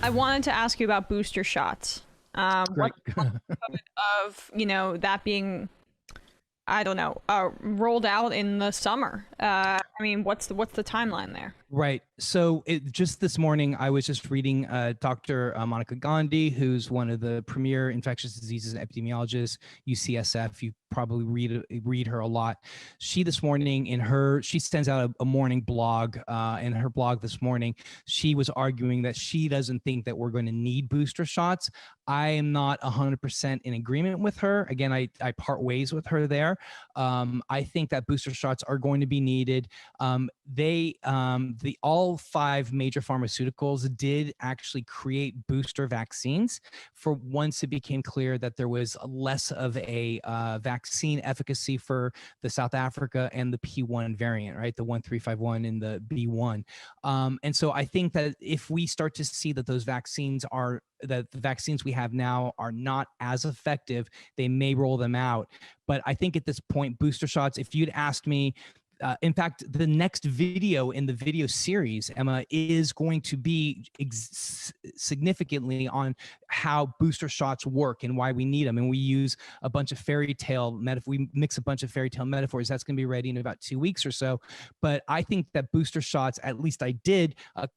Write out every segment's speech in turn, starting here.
I wanted to ask you about booster shots. Great. Of, that being, I don't know, rolled out in the summer. I mean, what's the timeline there? Right. So just this morning, I was just reading Dr. Monica Gandhi, who's one of the premier infectious diseases epidemiologists, UCSF. You probably read her a lot. She this morning she sends out a morning blog. In her blog this morning, she was arguing that she doesn't think that we're going to need booster shots. I am not 100% in agreement with her. Again, I part ways with her there. I think that booster shots are going to be needed. All five major pharmaceuticals did actually create booster vaccines for once it became clear that there was less of a vaccine efficacy for the South Africa and the P1 variant, right? The 1351 and the B1. And so I think that if we start to see that that the vaccines we have now are not as effective, they may roll them out. But I think at this point, booster shots, if you'd asked me, in fact, the next video in the video series, Emma, is going to be significantly on how booster shots work and why we need them. And we use a bunch of we mix a bunch of fairy tale metaphors. That's going to be ready in about 2 weeks or so. But I think that booster shots, at least I did,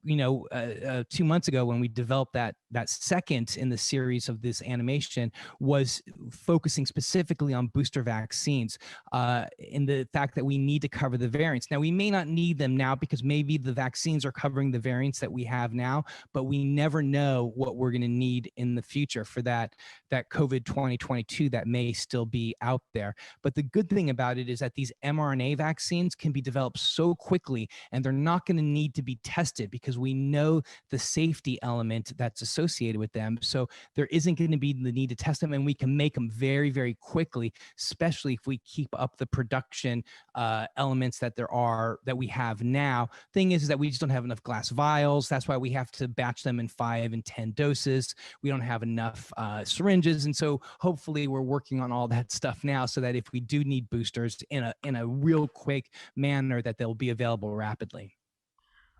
2 months ago when we developed that second in the series of this animation, was focusing specifically on booster vaccines, in the fact that we need to cover the variants. Now, we may not need them now because maybe the vaccines are covering the variants that we have now, but we never know what we're going to need in the future for that COVID 2022 that may still be out there. But the good thing about it is that these mRNA vaccines can be developed so quickly, and they're not going to need to be tested because we know the safety element that's associated with them. So there isn't going to be the need to test them, and we can make them very, very quickly, especially if we keep up the production elements that we have now. Thing is that we just don't have enough glass vials. That's why we have to batch them in 5 and 10 doses. We don't have enough syringes, and so hopefully we're working on all that stuff now, so that if we do need boosters in a real quick manner, that they'll be available rapidly.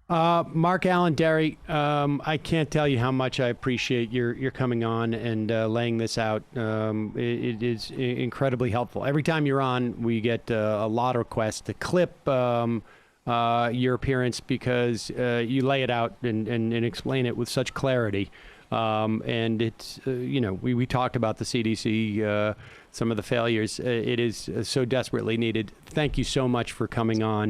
Mark Allen Derry, I can't tell you how much I appreciate your coming on and laying this out. It is incredibly helpful. Every time you're on, we get a lot of requests to clip your appearance because you lay it out and explain it with such clarity. And it's, we talked about the CDC, some of the failures. It is so desperately needed. Thank you so much for coming on.